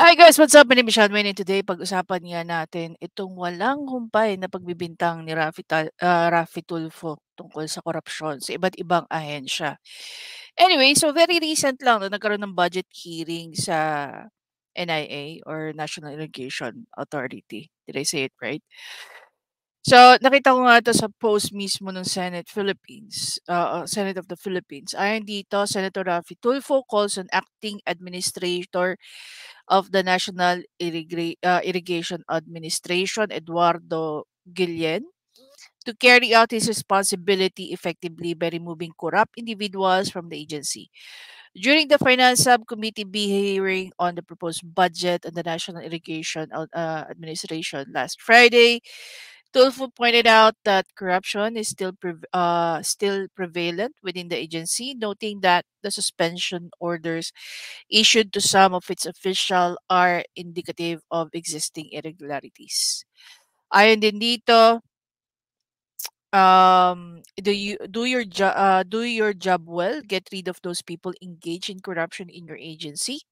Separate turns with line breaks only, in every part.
Hi guys, what's up? My name is Sean Wayne and today pag-usapan nga natin itong walang humpay na pagbibintang ni Raffy Tulfo tungkol sa korupsyon sa iba't ibang ahensya. Anyway, so very recent lang na nagkaroon ng budget hearing sa NIA or National Irrigation Authority. Did I say it right? So, nakita ko nga 'to sa post mismo ng Senate of the Philippines. Ayon dito, Senator Raffy Tulfo calls on acting administrator of the National Irrigation Administration, Eduardo Guillen, to carry out his responsibility effectively by removing corrupt individuals from the agency. During the Finance Subcommittee hearing on the proposed budget of the National Irrigation Administration last Friday, Tulfo pointed out that corruption is still prevalent within the agency, noting that the suspension orders issued to some of its officials are indicative of existing irregularities. Ayon din dito, do your job well, get rid of those people engaged in corruption in your agency.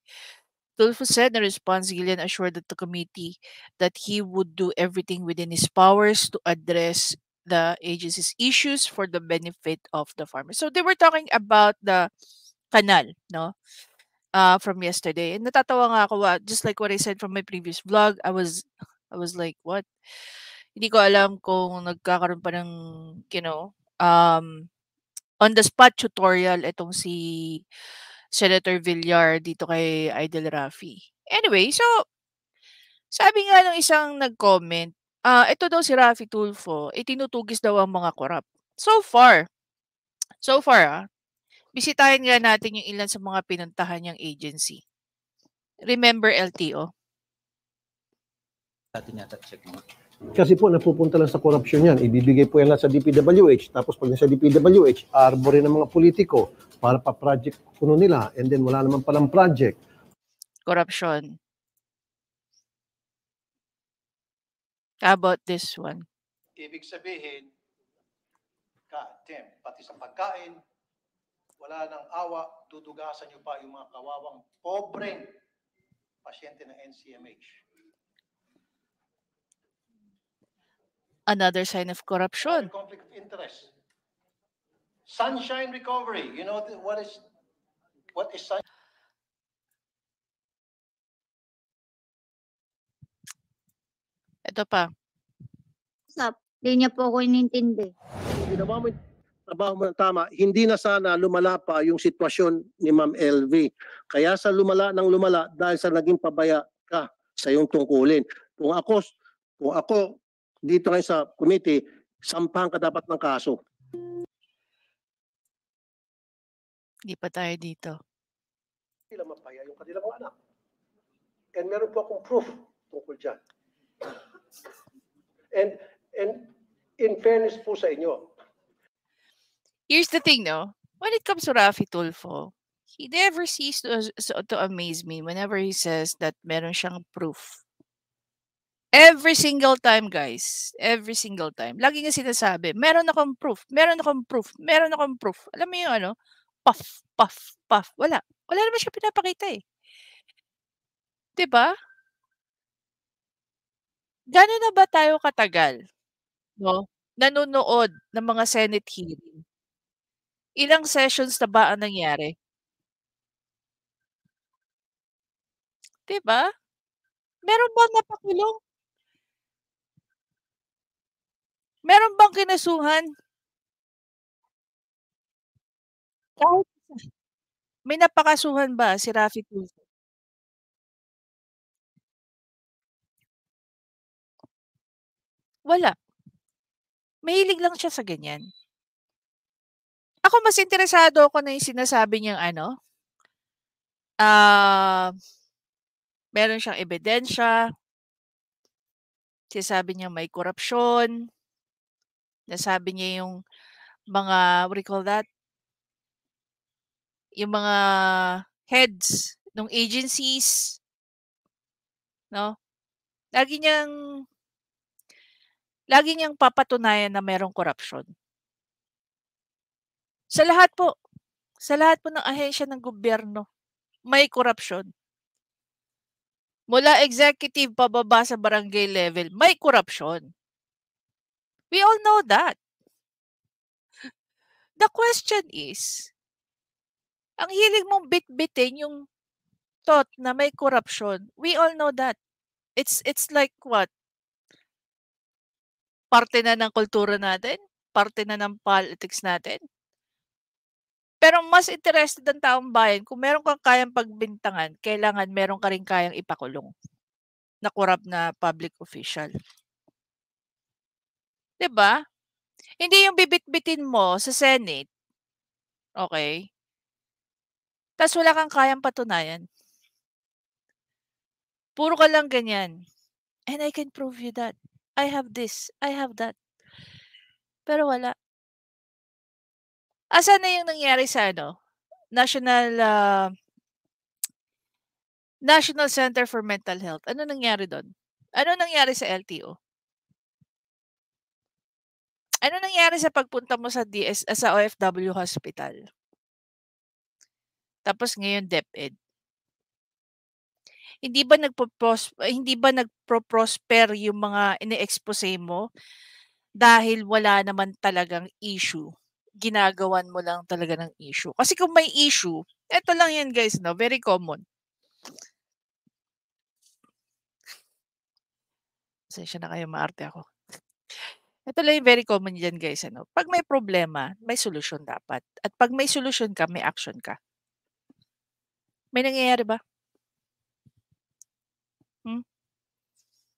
Tulfo said in response, Gillian assured the committee that he would do everything within his powers to address the agency's issues for the benefit of the farmers. So they were talking about the canal, no? From yesterday. And natatawa nga ako, just like what I said from my previous vlog, I was like, what? Hindi ko alam kung nagkakaroon pa ng, you know, on the spot tutorial itong si Senator Villar dito kay Idol Rafi. Anyway, so sabi nga ng isang nag-comment, ito daw si Raffy Tulfo, itinutugis daw ang mga korap. So far, bisitahin nga natin yung ilan sa mga pinuntahan niyang agency. Remember LTO?
Kasi po napupunta lang sa korupsyon yan. Ibibigay po yan lang sa DPWH. Tapos pag nasa DPWH, arborin ng mga politiko para pa-project kuno nila. And then wala naman palang project.
Corruption. How about this one?
Ibig sabihin, Tim, pati sa pagkain, wala nang awa, dudugasan niyo pa yung mga kawawang pobreng pasyente ng NCMH.
Another sign of corruption.
Conflict of interest. Sunshine recovery. You know what is sunshine?
Ito pa.
Hindi niya po ako inintindi.
Ginawa mo yung trabaho mo ng tama, hindi na sana lumala pa yung sitwasyon ni Ma'am LV. Kaya sa lumala dahil sa naging pabaya ka sa iyong tungkulin. Kung ako dito ngayon sa committee, sampahan ka dapat ng kaso.
Hindi pa tayo dito.
Sila mapaya yung kanilang mga anak. And meron po akong proof tungkol dyan. And in fairness po sa inyo.
Here's the thing, no? When it comes to Raffy Tulfo, he never ceases to amaze me whenever he says that meron siyang proof. Every single time, guys. Every single time. Lagi niya sinasabi, meron akong proof, meron akong proof, meron akong proof. Alam mo yung ano, puff, puff, puff. Wala. Wala naman siya pinapakita eh. 'Di ba? Gano'n na ba tayo katagal, no, nanonood ng mga Senate hearing? Ilang sessions na ba ang nangyari? 'Di ba? Meron bang napakulong? Meron bang kinasuhan? Kahit isa. May napakasuhan ba si Raffy Tulfo? Wala. Mahilig lang siya sa ganyan. Ako mas interesado ako na yung sinasabi niyang ano, meron siyang ebidensya, sinasabi niyang may korupsyon, nasabi niya yung mga, what do you call that? Yung mga heads ng agencies, no? Lagi niyang papatunayan na merong korupsyon. Sa lahat po ng ahensya ng gobyerno, may korupsyon. Mula executive pababa sa barangay level, may korupsyon. We all know that. The question is, ang hilig mong bit-bitin yung thought na may korupsyon. We all know that. It's like what? Parte na ng kultura natin? Parte na ng politics natin? Pero mas interested ang taong bayan kung meron kang kayang pagbintangan, kailangan meron ka rin kayang ipakulong na corrupt na public official. 'Di ba? Hindi yung bibit-bitin mo sa Senate, okay? Tas wala kang kayang patunayan. Puro ka lang ganyan. And I can prove you that. I have this, I have that. Pero wala. Asan na yung nangyari sa National Center for Mental Health? Ano nangyari doon? Ano nangyari sa LTO? Ano nangyari sa pagpunta mo sa sa OFW hospital? Tapos ngayon DepEd. Hindi ba nagpro-prosper yung mga ine-expose mo dahil wala naman talagang issue? Ginagawan mo lang talaga ng issue. Kasi kung may issue, eto lang yan guys, no? Very common. Pasensya na kayo, maarte ako. Ito lang yung very common dyan guys. Pag may problema, may solusyon dapat. At pag may solusyon ka, may action ka. May nangyayari ba?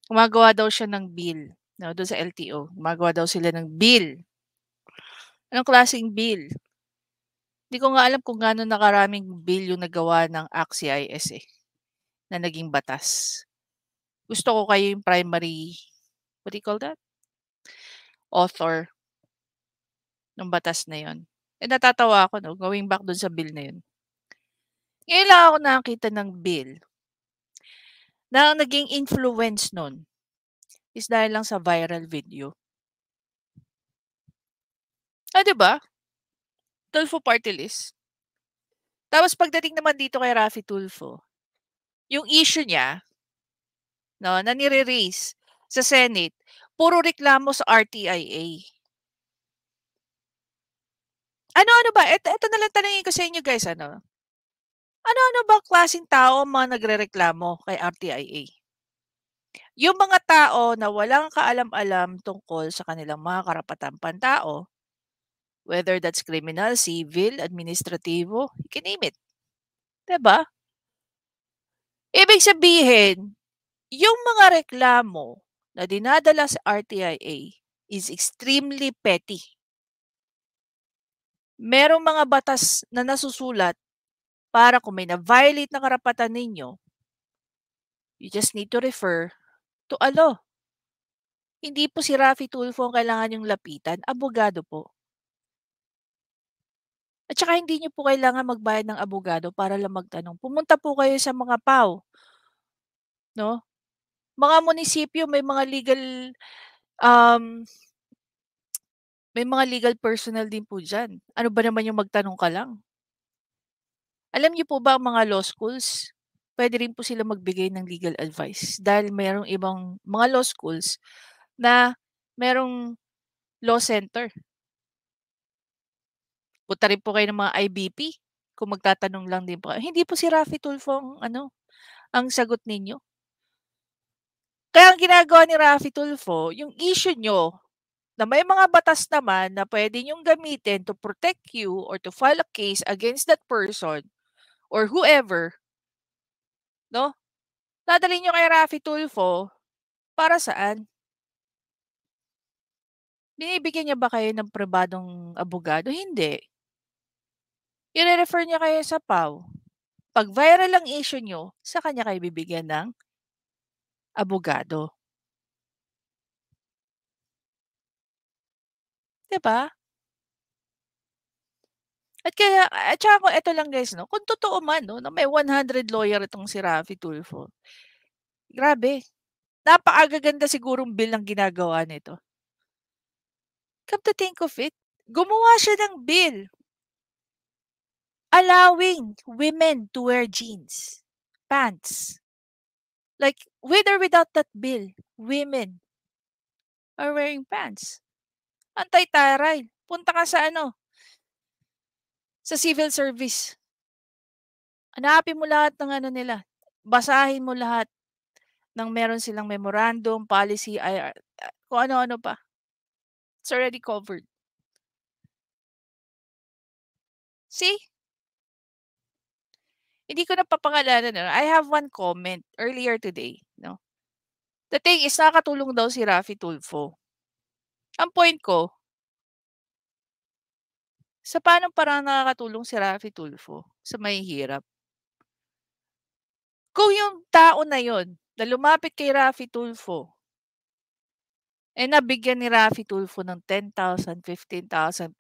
Gumagawa daw siya ng bill. No, doon sa LTO. Gumagawa daw sila ng bill. Anong klaseng bill? Hindi ko nga alam kung gaano nakaraming bill yung nagawa ng ACT-CIS na naging batas. Gusto ko kayo yung primary, what do you call that? Author ng batas na yon. Natatawa ako, no? Going back doon sa bill na yun. Ngayon lang ako nakakita ng bill na naging influence nun is dahil lang sa viral video. Diba? Tulfo party list. Tapos pagdating naman dito kay Raffy Tulfo, yung issue niya, no, na nire-raise sa Senate, puro reklamo sa RTIA. Ano ba? Ito na lang tanungin ko sa inyo guys, Ano ba klaseng tao ang mga nagrereklamo kay RTIA? Yung mga tao na walang kaalam-alam tungkol sa kanilang mga karapatang pantao, whether that's criminal, civil, administrativo, you can name it. Diba? Ibig sabihin, yung mga reklamo na dinadala sa RTIA is extremely petty. Merong mga batas na nasusulat para kung may na-violate na karapatan ninyo, you just need to refer to a law. Hindi po si Raffy Tulfo ang kailangan yung lapitan, abogado po. At saka hindi niyo po kailangan magbayad ng abogado para lang magtanong. Pumunta po kayo sa mga PAW. No? Mga munisipyo may mga legal personnel din po dyan. Ano ba naman yung magtanong ka lang? Alam niyo po ba ang mga law schools, pwede rin po sila magbigay ng legal advice dahil mayroong ibang mga law schools na merong law center. Punta rin po kayo ng mga IBP kung magtatanong lang din po. Hindi po si Raffy Tulfo ang sagot ninyo. Kaya ang ginagawa ni Raffy Tulfo, yung issue nyo na may mga batas naman na pwede nyong gamitin to protect you or to file a case against that person or whoever, no? Dadalhin nyo kay Raffy Tulfo para saan? Binibigyan niya ba kayo ng pribadong abogado? Hindi. I-refer niya kayo sa PAW. Pag viral ang issue nyo, sa kanya kayo bibigyan ng abogado. Diba? At saka kung ito lang guys, no, kung totoo man, no, na may 100 lawyer itong si Raffy Tulfo, grabe. Napakagaganda sigurong bill ang ginagawa nito. Come to think of it, gumawa siya ng bill allowing women to wear jeans, pants, Like, with or without that bill, women are wearing pants. Anti-taray. Punta ka sa sa civil service. Hanapin mo lahat ng nila. Basahin mo lahat ng meron silang memorandum, policy, IR, kung ano-ano pa. It's already covered. See? Hindi ko na papangalanan. I have one comment earlier today. No? The thing is, nakakatulong daw si Raffy Tulfo. Ang point ko, sa paanong parang nakakatulong si Raffy Tulfo sa mahihirap? Kung yung tao na yon na lumapit kay Raffy Tulfo, nabigyan ni Raffy Tulfo ng 10,000, 15,000,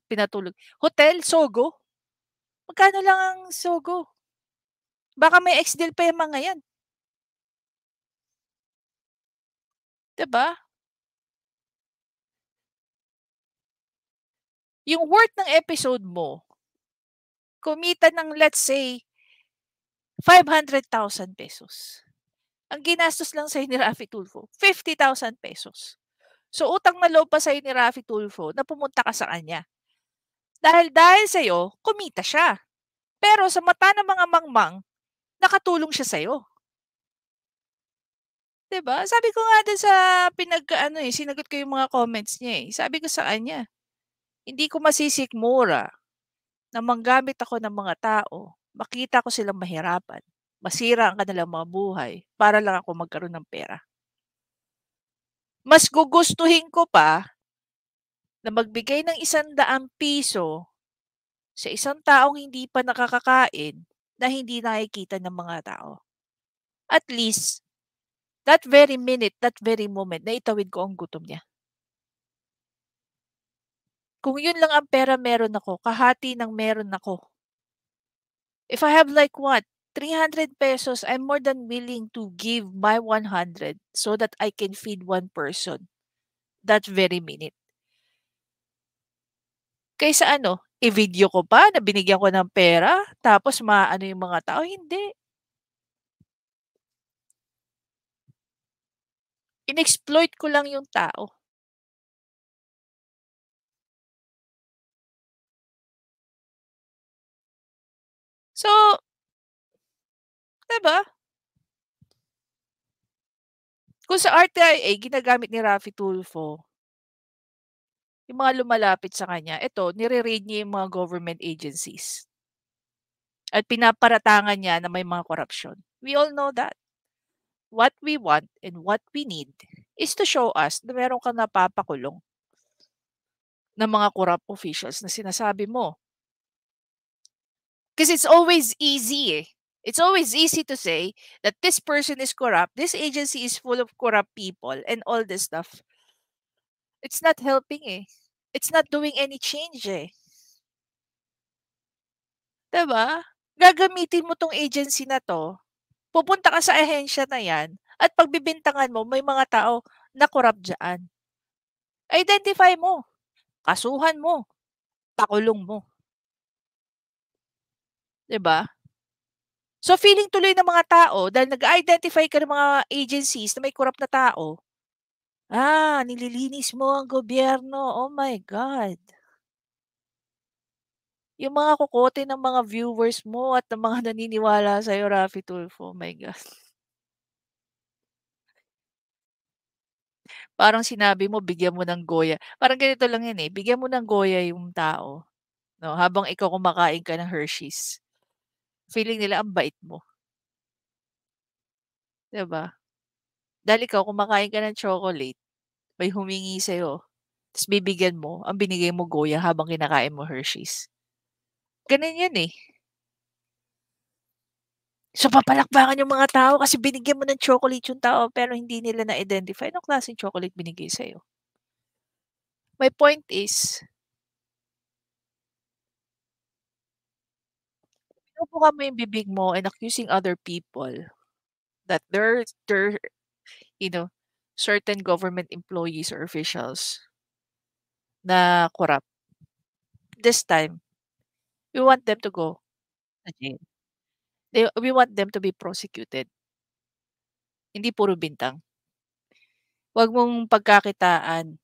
pinatulog. Hotel, Sogo? Magkano lang ang Sogo? Baka may ex-deal pa yung mga yan. 'Di ba? Yung worth ng episode mo, kumita ng let's say 500,000 pesos. Ang ginastos lang sa'yo ni Raffy Tulfo, 50,000 pesos. So, utang na loob pa sa'yo ni Raffy Tulfo na pumunta ka sa kanya. Dahil sa'yo, kumita siya. Pero sa mata ng mga mangmang, nakatulong siya sa'yo. 'Di ba? Sabi ko nga dun sa sinagot ko yung mga comments niya eh. Sabi ko sa kanya, hindi ko masisikmura na manggamit ako ng mga tao, makita ko silang mahirapan, masira ang kanilang mga buhay para lang ako magkaroon ng pera. Mas gugustuhin ko pa na magbigay ng 100 piso sa isang taong hindi pa nakakakain na hindi nakikita ng mga tao. At least, that very minute, that very moment, naitawid ko ang gutom niya. Kung yun lang ang pera meron ako, kahati ng meron ako. If I have like what, 300 pesos, I'm more than willing to give my 100 so that I can feed one person that very minute. Kaysa i-video ko pa na binigyan ko ng pera, tapos maano yung mga tao, hindi. In-exploit ko lang yung tao. So, 'di ba? Kung sa RTIA ginagamit ni Raffy Tulfo, yung mga lumalapit sa kanya, ito, nire-raid niya yung mga government agencies. At pinaparatangan niya na may mga korupsyon. We all know that. What we want and what we need is to show us na meron kang napapakulong ng mga corrupt officials na sinasabi mo. Because it's always easy eh. It's always easy to say that this person is corrupt, this agency is full of corrupt people, and all this stuff. It's not helping eh. It's not doing any change eh. 'Di ba? Gagamitin mo tong agency na 'to, pupunta ka sa ahensya na 'yan, at pagbibintangan mo may mga tao na corrupt diyan. Identify mo, kasuhan mo, pakulong mo. 'Di ba? So feeling tuloy ng mga tao dahil nag-identify ka ng mga agencies na may corrupt na tao, nililinis mo ang gobyerno. Oh my God. Yung mga kokote ng mga viewers mo at ng mga naniniwala sa'yo, Raffy Tulfo, oh my God. Parang sinabi mo, bigyan mo ng Goya. Parang ganito lang yan eh, bigyan mo ng Goya yung tao. No, habang ikaw kumakain ka ng Hershey's. Feeling nila ang bait mo. 'Di ba? Dahil ikaw kumakain ka ng chocolate, may humingi sa'yo, tapos bibigyan mo, ang binigay mo Goya habang kinakain mo Hershey's. Ganun yan eh. So, papalakpakan yung mga tao kasi binigyan mo ng chocolate yung tao pero hindi nila na-identify anong klaseng chocolate binigay sa'yo. My point is, pinupuka mo yung bibig mo and accusing other people that they're you know, certain government employees or officials na corrupt. This time, we want them to go sa jail. We want them to be prosecuted. hindi puro bintang. Huwag mong pagkakitaan,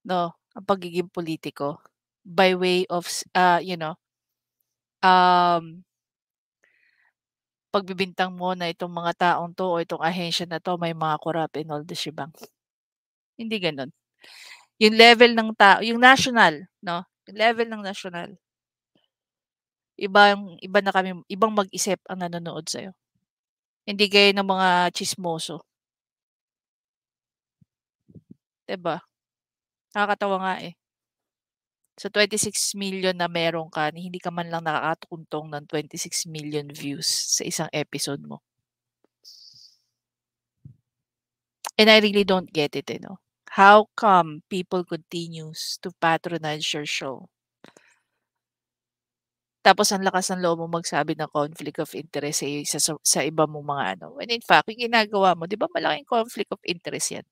no, ang pagiging politiko by way of, um, pagbibintang mo na itong mga taong 'to o itong ahensya na 'to may mga corrupt and all the shebang. Hindi gano'n. Yung level ng tao yung national, 'no, yung level ng national, iba na kami ibang mag-isip ang nanonood sa'yo. Hindi gaya ng mga tsismoso, 'di ba? Nakakatawa nga, eh. Sa 26 million na meron ka, hindi ka man lang nakakatuntong ng 26 million views sa isang episode mo. And I really don't get it, How come people continues to patronize your show? Tapos ang lakas ng loob mo magsabi ng conflict of interest sa iba mong mga when in fact yung ginagawa mo 'di ba malaking conflict of interest 'yan.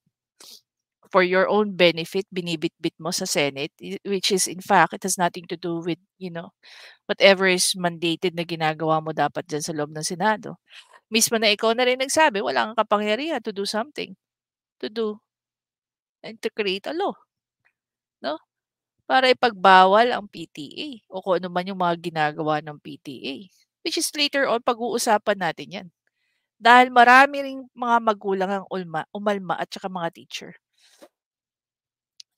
For your own benefit binibitbit mo sa Senate, which is in fact it has nothing to do with, whatever is mandated na ginagawa mo dapat diyan sa loob ng Senado. Mismo na ikaw na rin nagsabi wala kang kapangyarihan to do something, to do and to create a law, 'no? Para ipagbawal ang PTA o kung ano man yung mga ginagawa ng PTA. Which is later on pag-uusapan natin 'yan. Dahil marami ring mga magulang ang umalma at saka mga teacher.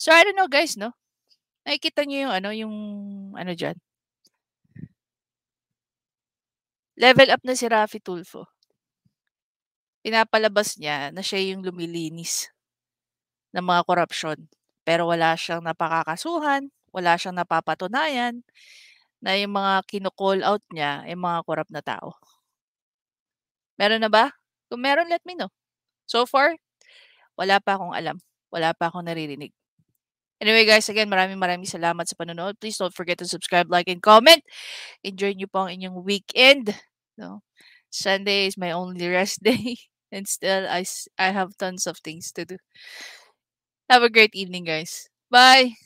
So I don't know guys, nakikita niyo yung diyan. Level up na si Raffy Tulfo. Pinapalabas niya na siya yung lumilinis ng mga korapsyon. Pero wala siyang napakakasuhan, wala siyang napapatunayan na yung mga kino-call out niya ay mga korap na tao. Meron na ba? Kung meron, let me know. So far, wala pa akong alam. Wala pa akong naririnig. Anyway guys, again, maraming salamat sa panonood. Please don't forget to subscribe, like, and comment. Enjoy niyo po ang inyong weekend. No? Sunday is my only rest day. And still, I have tons of things to do. Have a great evening, guys. Bye!